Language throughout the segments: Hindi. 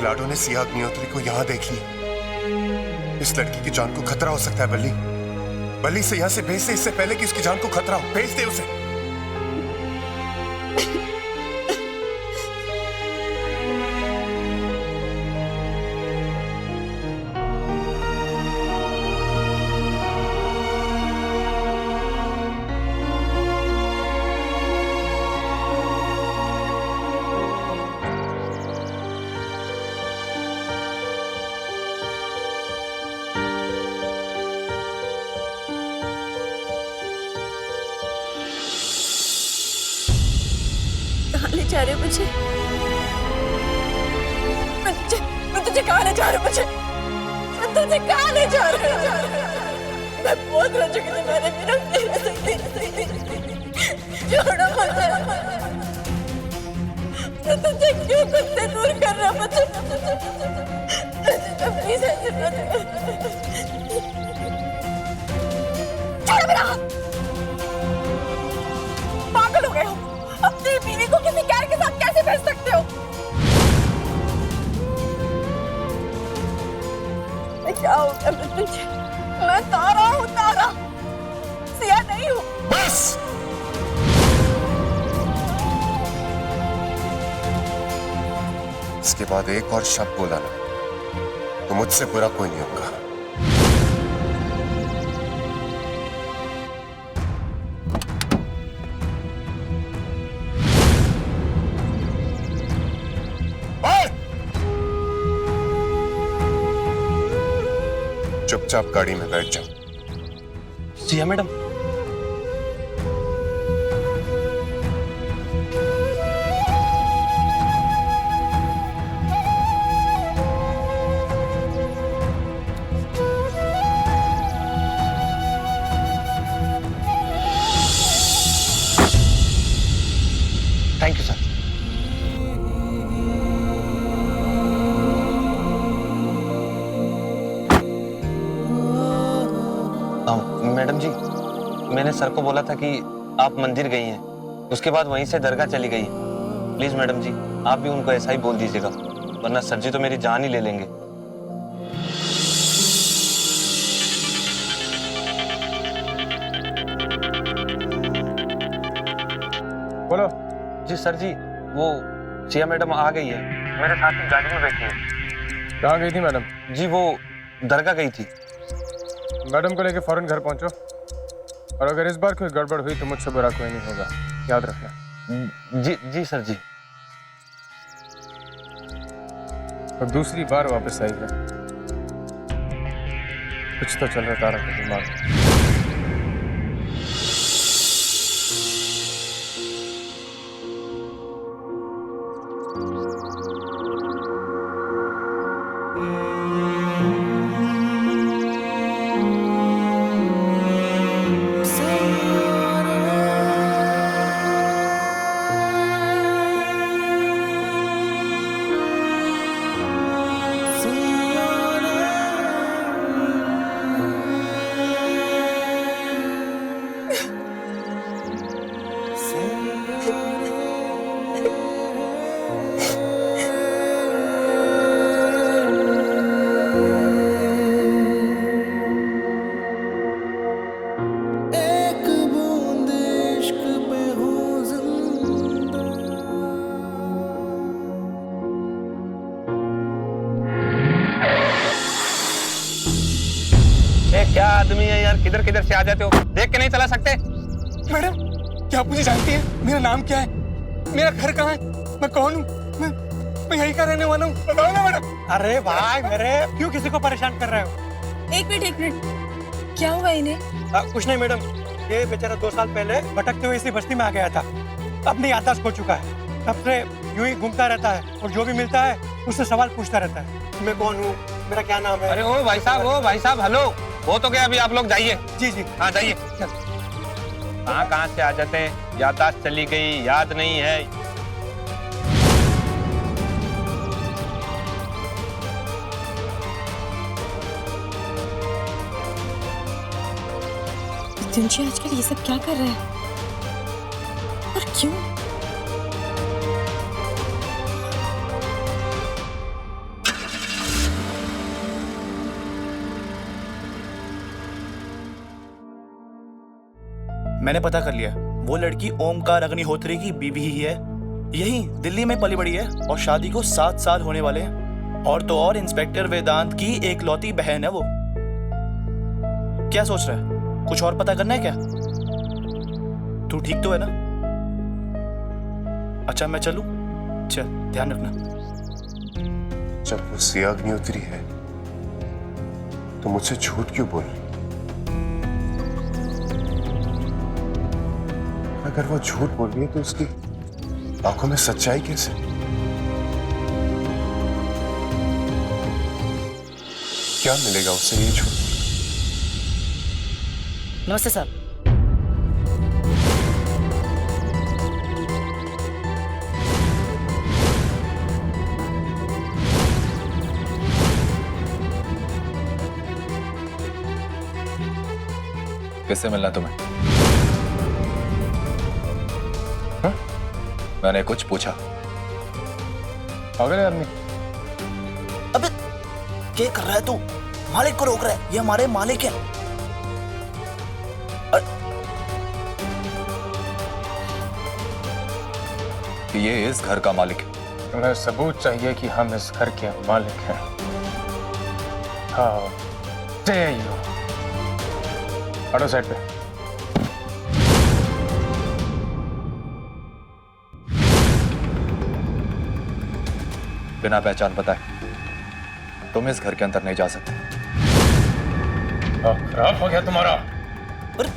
लाडो ने सिया अग्निहोत्री को यहां देख लिया। इस लड़की की जान को खतरा हो सकता है बल्ली। बल्ली से यहां से भेज दे इससे पहले कि उसकी जान को खतरा हो। भेज दे उसे। ले जा रहे मुझे, मैं तुझे कहाँ ले जा रहा हूँ? मैं तुझे कहाँ ले जा रहा हूँ? मैं बहुत रो चुकी थी, मैंने भी नहीं सकती। छोड़ो मुझे। मैं तुझे क्यों खुद से दूर कर रहा हूँ? मुझे प्लीज ऐसे मत। छोड़ो मेरा हाथ। पागल हो गए हो? अपनी बीवी को किसी गैर के साथ कैसे भेज सकते हो? मैं क्या हो गया मुझे? मैं तारा हूँ, तारा, सिया नहीं हूँ। बस इसके बाद एक और शब्द बोला ना तो मुझसे बुरा कोई नहीं होगा। चुपचाप गाड़ी में बैठ जाओ। Siya madam, thank you sir. Madam जी, मैंने सर को बोला था कि आप मंदिर गई हैं, उसके बाद वहीं से दरगाह चली गई हैं। प्लीज मैडम जी, आप भी उनको ऐसा ही बोल दीजिएगा, वरना सर जी तो मेरी जान ही ले लेंगे। बोलो। जी सर जी, वो सिया मैडम आ गई है, मेरे साथ ही गाड़ी में बैठी है। कहाँ गई थी मैडम? जी वो दरगाह गई थी। मैडम को लेके फौरन घर पहुंचो, और अगर इस बार कोई गड़बड़ हुई तो मुझसे बुरा कोई नहीं होगा, याद रखना। जी जी सर जी। और दूसरी बार वापस आई है, कुछ तो चल रहा तारा के दिमाग में। क्या आदमी है यार, किधर किधर से आ जाते हो, देख के नहीं चला सकते? मैडम, क्या आप मुझे जानती हैं? मेरा नाम क्या है? मेरा घर कहाँ है? मैं कौन हूँ? मैं यहीं का रहने वाला हूँ। बताओ ना मैडम। अरे भाई मेरे, क्यों किसी को परेशान कर रहे हो? एक मिनट, क्या हुआ इन्हें? कुछ नहीं मैडम, ये बेचारा 2 साल पहले भटकते हुए इसी बस्ती में आ गया था। अपनी याददाश्त खो चुका है, तब से यूं ही घूमता रहता है और जो भी मिलता है उससे सवाल पूछता रहता है। मैं कौन हूँ, मेरा क्या नाम है? अरे ओ भाई साहब, हेलो, वो तो क्या, अभी आप लोग जाइए। जी जी हाँ जाइए। कहाँ से आ जाते हैं, याददाश्त चली गई, याद नहीं है। तुंजी आजकल ये सब क्या कर रहा है और क्यों? मैंने पता कर लिया, वो लड़की ओमकार अग्निहोत्री की बीवी ही है। यही दिल्ली में पली बड़ी है और शादी को 7 साल होने वाले हैं। और तो और इंस्पेक्टर वेदांत की एकलौती बहन है वो। क्या सोच रहा है, कुछ और पता करना है क्या? तू ठीक तो है ना? अच्छा मैं चलूं? चल, ध्यान रखना। जब वो सिया अग्निहोत्री है तो मुझसे झूठ क्यों बोल रही? अगर वो झूठ बोल रही है तो उसकी आंखों में सच्चाई कैसे? क्या मिलेगा उससे ये झूठ? नमस्ते सर। किससे मिलना तुम्हें? हा? मैंने कुछ पूछा? पागल है आदमी। अबे क्या कर रहा है तू? मालिक को रोक रहा है, ये हमारे मालिक है। कि ये इस घर का मालिक है। तुम्हें सबूत चाहिए कि हम इस घर के मालिक हैं। How dare you? हटो साइड पे। बिना पहचान बताए तुम इस घर के अंदर नहीं जा सकते। खराब हो गया तुम्हारा। अरे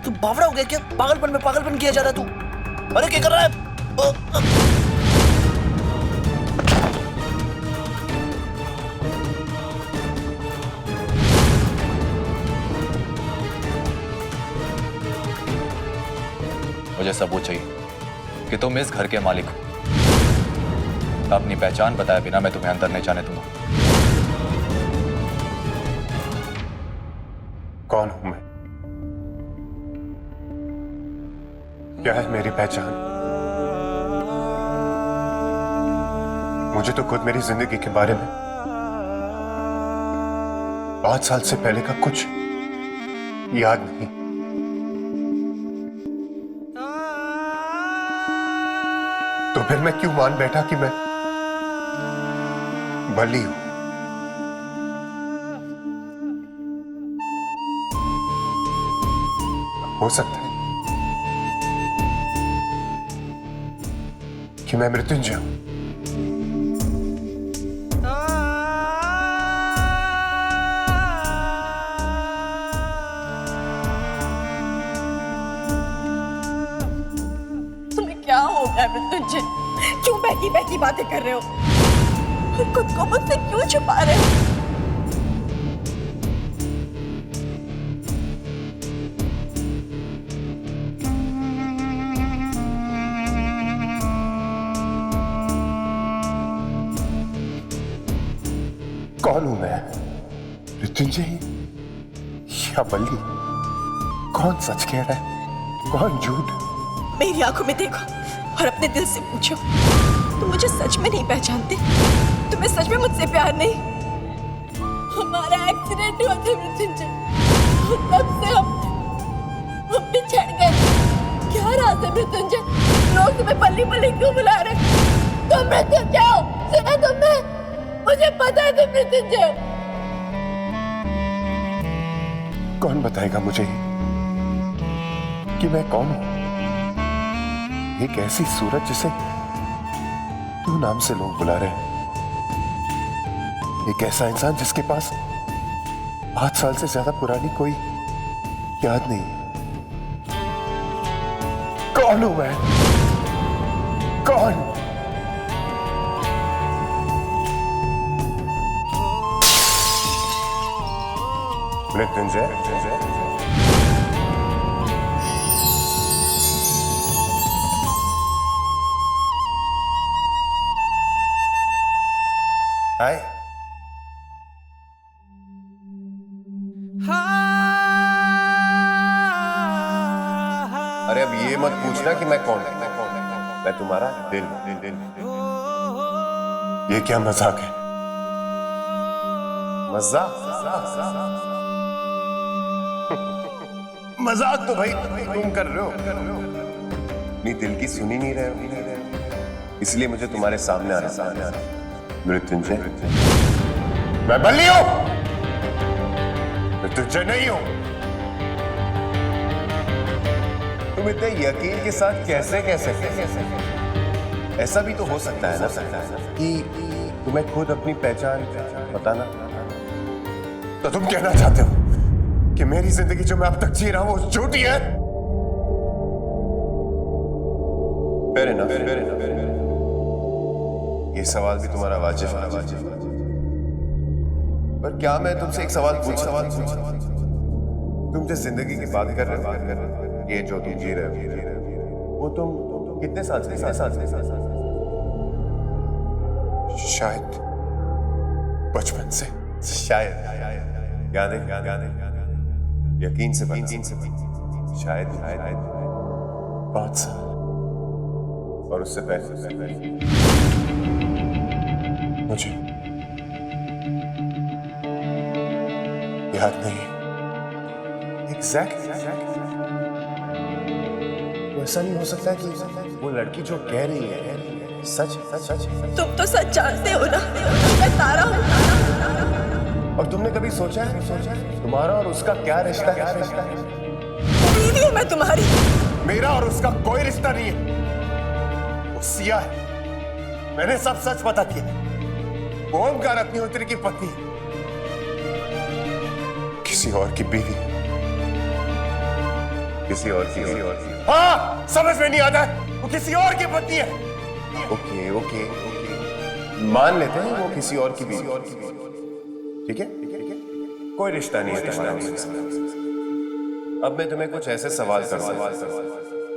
तू बावड़ा हो गया क्या? पागलपन किया जा रहा है तू। अरे क्या कर रहा है? मुझे सबूत चाहिए कि तुम इस घर के मालिक हो। अपनी पहचान बताए बिना मैं तुम्हें अंदर नहीं जाने दूंगा। कौन हूं मैं? क्या है मेरी पहचान? मुझे तो खुद मेरी जिंदगी के बारे में 5 साल से पहले का कुछ याद नहीं। तो फिर मैं क्यों मान बैठा कि मैं बली हूं? हो सकता है कि मैं मृत्युंजय हूं। तुम्हें क्या हो गया मृत्युंजय? क्यों बहकी बातें कर रहे हो? और खुद को मुझसे क्यों छुपा रहे हो? कौन हूं मैं? मृत्युंजय या बल्ली? कौन सच कह रहा है, कौन झूठ? मेरी आंखों में देखो और अपने दिल से पूछो, तुम मुझे सच में नहीं पहचानते? तुम्हें सच में मुझसे प्यार नहीं? हमारा एक्सीडेंट हुआ था मृत्युंजय, तब से हम बिछड़ गए। क्या राज है मृत्युंजय? लोग तुम्हें बल्ली बल्ली क्यों बुला रहे? तुम मृत्युंजय हो, सुना तुमने? मुझे पता है तुम मृत्युंजय हो। कौन बताएगा मुझे कि मैं कौन हूं? एक ऐसी सूरत जिसे तू नाम से लोग बुला रहे हैं। एक ऐसा इंसान जिसके पास 5 साल से ज्यादा पुरानी कोई याद नहीं है। कौन हूं मैं? कौन? मृत्युंजय? हाय। अरे अब ये मत पूछना कि मैं कौन हूं। मैं तुम्हारा दिल। ये क्या मजाक है? मजाक? मजाक तो भाई तुम कर रहे हो, अपनी दिल की सुनी नहीं रहे हो, इसलिए मुझे तुम्हारे सामने आना। मृत्युंजय, मैं बल्ली हूं, मृत्युंजय नहीं हूं। तुम इतने यकीन के साथ कैसे ऐसा भी तो हो सकता है ना कि तुम्हें खुद अपनी पहचान बताना। तो तुम कहना चाहते हो कि मेरी जिंदगी जो मैं अब तक जी रहा हूं वो झूठी है? Fair enough. ये सवाल भी तुम्हारा वाजिब है। पर क्या मैं तुमसे एक सवाल पूछूं? तुम जिस जिंदगी की बात कर रहे हो, ये जो तुम जी रहे हो, वो तुम कितने साल से? शायद बचपन से। शायद याद है यकीन से शायद 5 साल और उससे पहले मुझे याद नहीं एग्जैक्टली। ऐसा नहीं हो सकता कि वो लड़की जो कह रही है सच। तुम तो सच जानते हो ना, मैं तारा हूँ। और तुमने कभी सोचा है तुम्हारा और उसका क्या रिश्ता है? बीवी हूँ मैं तुम्हारी। मेरा और उसका कोई रिश्ता नहीं है, वो सिया है। मैंने सब सच बता दिया। वो ओमकार अग्निहोत्री की पत्नी है, किसी और की बीवी, किसी और की। हाँ, समझ में नहीं आता है, वो किसी और की पत्नी है। ओके, मान लेते हैं वो किसी और की बीवी, ठीक है? कोई रिश्ता नहीं है तुम्हारा उसके साथ। अब मैं तुम्हें कुछ ऐसे सवाल करूंगा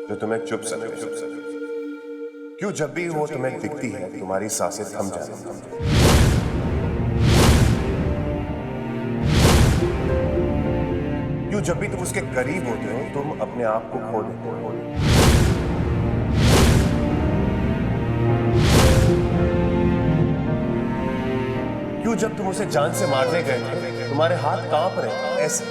जो तुम्हें चुप सके। क्यों जब भी वो तुम्हें दिखती है तुम्हारी सांसें थम जाती हैं? क्यों जब भी तुम उसके करीब होते हो तुम अपने आप को खो देते हो? क्यों जब तुम उसे जान से मारने गए थे तुम्हारे हाथ कांप रहे ऐसे?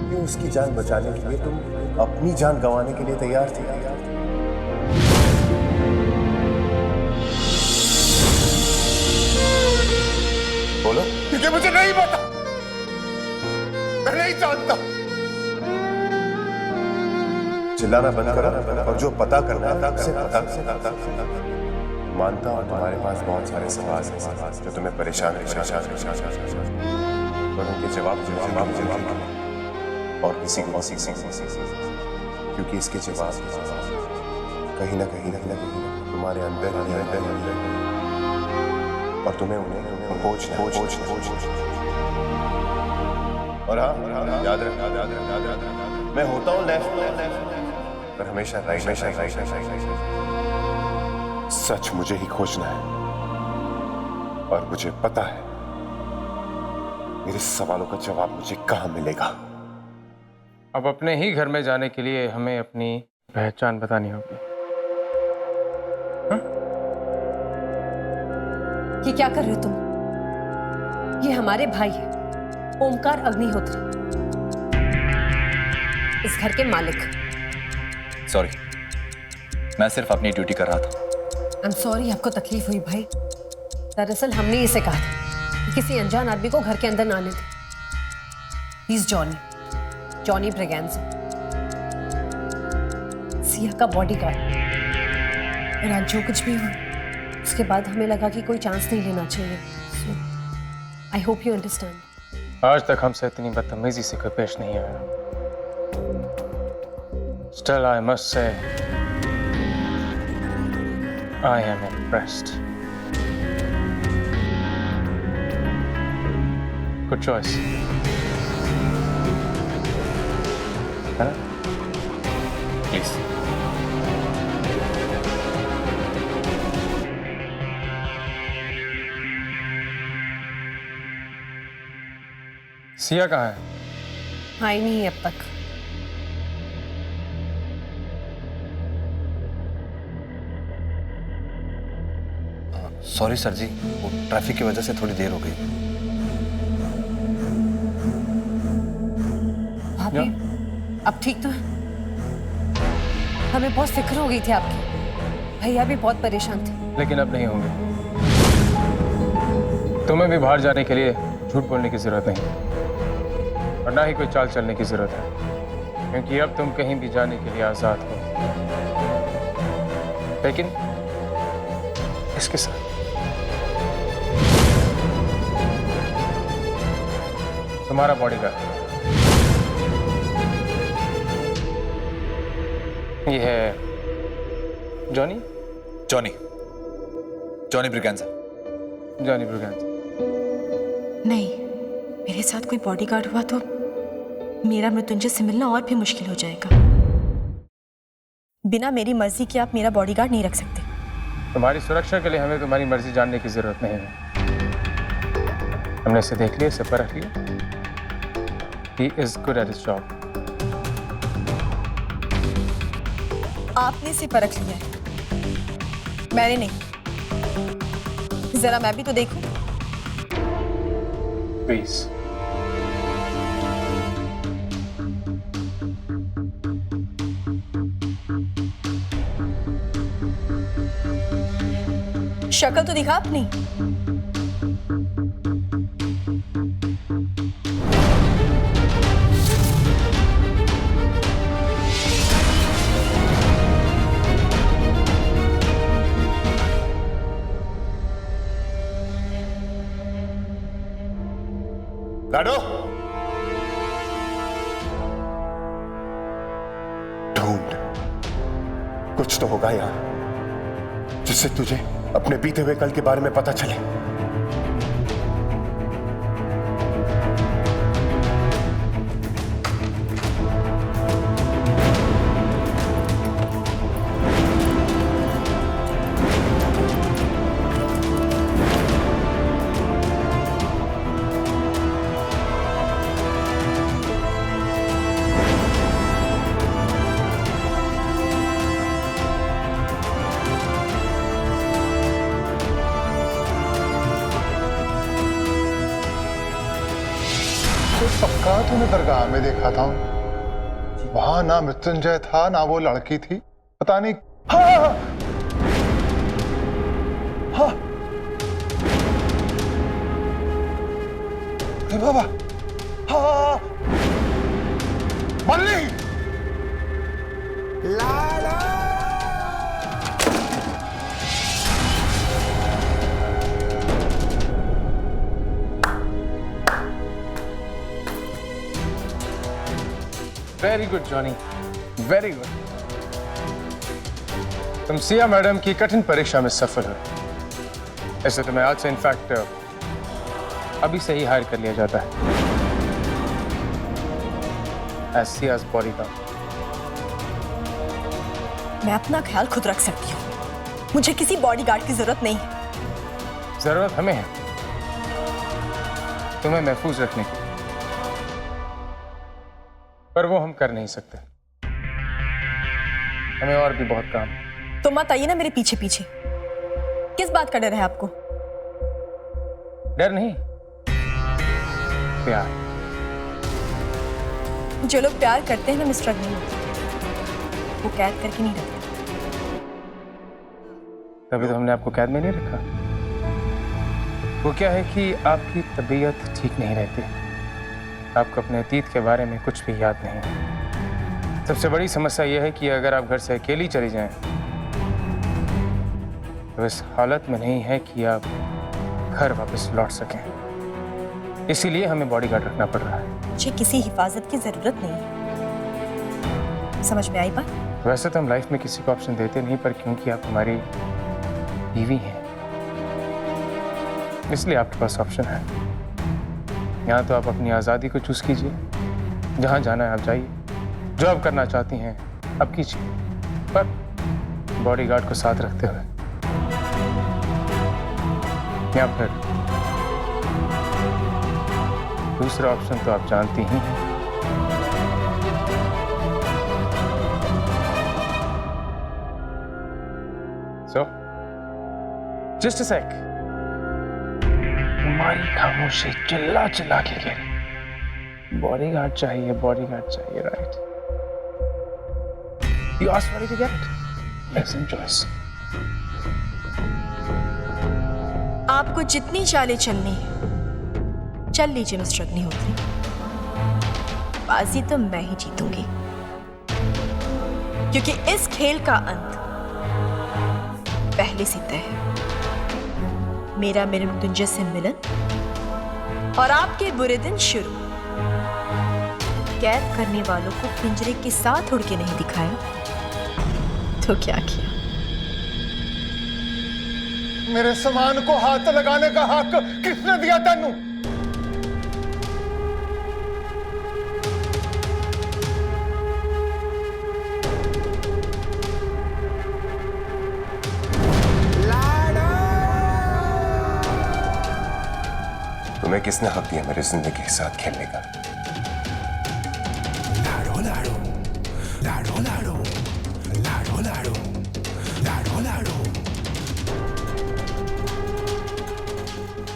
क्यों उसकी जान बचाने के लिए तुम अपनी जान गंवाने के लिए तैयार थे? बोलो, क्योंकि मुझे नहीं पता, मैं नहीं जानता। चिल्लाना बंद करो और जो पता करना है उसे पता। मानता हूं तुम्हारे पास बहुत सारे सवाल हैं जो तुम्हें परेशान पर उनके जवाब और किसी को क्योंकि इसके जवाब कहीं ना कहीं तुम्हारे अंदर और तुम्हें उन्हें खोजना। और हाँ, याद रख, मैं होता हूँ लेफ्ट पर हमेशा राइट। सच मुझे ही खोजना है और मुझे पता है मेरे सवालों का जवाब मुझे कहां मिलेगा। अब अपने ही घर में जाने के लिए हमें अपनी पहचान बतानी होगी। ये क्या कर रहे हो तुम? ये हमारे भाई है, ओमकार अग्निहोत्री, इस घर के मालिक। सॉरी, मैं सिर्फ अपनी ड्यूटी कर रहा था। आई एम सॉरी आपको तकलीफ हुई भाई। दरअसल हमने इसे कहा था कि किसी अनजान आदमी को घर के अंदर ना आने दे। He is Johnny Braganza, Siya का बॉडीगार्ड। और आज जो कुछ भी हुआ उसके बाद हमें लगा कि कोई चांस नहीं लेना चाहिए। सो आई होप यू अंडरस्टैंड। आज तक हमसे इतनी बदतमीजी से कोई पेश नहीं आया। Still, I must say, I am impressed. Good choice. Huh? Please. Siya कहाँ है? आई नहीं अब तक। सॉरी सर जी, वो ट्रैफिक की वजह से थोड़ी देर हो गई। भाभी अब ठीक तो है? हमें बहुत फिक्र हो गई थी आपकी, भैया भी बहुत परेशान थे। लेकिन अब नहीं होंगे। तुम्हें भी बाहर जाने के लिए झूठ बोलने की जरूरत नहीं और ना ही कोई चाल चलने की जरूरत है, क्योंकि अब तुम कहीं भी जाने के लिए आजाद हो, लेकिन इसके साथ तुम्हारा बॉडीगार्ड ये है Johnny. Johnny Johnny Braganza. Johnny Braganza. नहीं, मेरे साथ कोई बॉडीगार्ड हुआ तो मेरा मृत्युंजय से मिलना और भी मुश्किल हो जाएगा। बिना मेरी मर्जी के आप मेरा बॉडीगार्ड नहीं रख सकते। तुम्हारी सुरक्षा के लिए हमें तुम्हारी मर्जी जानने की जरूरत नहीं है। हमने इसे देख लिया, इसे परख लिया। He is good at his job. आपने इसे परख लिया है, मैंने नहीं। जरा मैं भी तो देखूं। Please. शक्ल तो दिखा अपनी। लाडो, ढूंढ, कुछ तो होगा यार जिससे तुझे अपने बीते हुए कल के बारे में पता चले। पक्का तूने दरगाह में देखा था? वहां ना मृत्युंजय था ना वो लड़की थी, पता नहीं। हाँ हाँ, अरे बाबा, हाँ Malli, Lala. Very good Johnny, very good. तुम सिया मैडम की कठिन परीक्षा में सफल हो। ऐसे तुम्हें आज से इनफैक्ट अभी से ही हायर कर लिया जाता है एज सियाज बॉडीगार्ड। मैं अपना ख्याल खुद रख सकती हूँ, मुझे किसी बॉडीगार्ड की जरूरत नहीं है। जरूरत हमें है तुम्हें महफूज रखने की, पर वो हम कर नहीं सकते। हमें और भी बहुत काम है। तो मत आइए ना मेरे पीछे पीछे। किस बात का डर है आपको? डर नहीं, प्यार। जो लोग प्यार करते हैं ना मिस्टर अग्नि, वो कैद करके नहीं रखते। तभी तो हमने आपको कैद में नहीं रखा। वो क्या है कि आपकी तबीयत ठीक नहीं रहती, आपको अपने अतीत के बारे में कुछ भी याद नहीं। सबसे बड़ी समस्या यह है कि अगर आप घर से अकेली चली जाएं, तो इस हालत में नहीं है कि आप घर वापस लौट सकें। इसीलिए हमें बॉडीगार्ड रखना पड़ रहा है। मुझे किसी हिफाजत की जरूरत नहीं है। समझ में आई बात? वैसे तो हम लाइफ में किसी को ऑप्शन देते नहीं, पर क्योंकि आप हमारी बीवी हैं, इसलिए आपके पास ऑप्शन है। यहाँ तो आप अपनी आज़ादी को चूज कीजिए, जहाँ जाना है आप जाइए, जो आप करना चाहती हैं आप कीजिए, पर बॉडीगार्ड को साथ रखते हुए। या फिर दूसरा ऑप्शन तो आप जानती ही हैं। सो जस्ट अ सेक। तुम्हारी खामोशी चिल्ला चिल्ला के कह रही, बॉडीगार्ड चाहिए, right? You asked for it to get it. Excellent choice. आपको जितनी चालें चलनी है चल लीजिए मिस्टर अग्निहोत्री। बाजी तो मैं ही जीतूंगी, क्योंकि इस खेल का अंत पहले से तय है। मेरा मृत्युंजय से मिलन और आपके बुरे दिन शुरू। कैद करने वालों को पिंजरे के साथ उड़ के नहीं दिखाया तो क्या किया? मेरे सामान को हाथ लगाने का हक किसने दिया तेनू? तुम्हें किसने हक दिया मेरी जिंदगी के साथ खेलने का?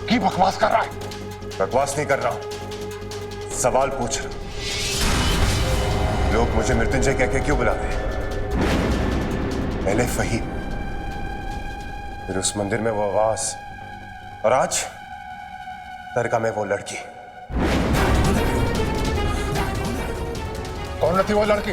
की बकवास कर रहा है? बकवास नहीं कर रहा हूं, सवाल पूछ रहा हूं। लोग मुझे मृत्युंजय कह के क्यों बुलाते हैं? पहले फहीम, फिर उस मंदिर में वो आवाज, और आज दरगाह में वो लड़की। कौन थी वो लड़की?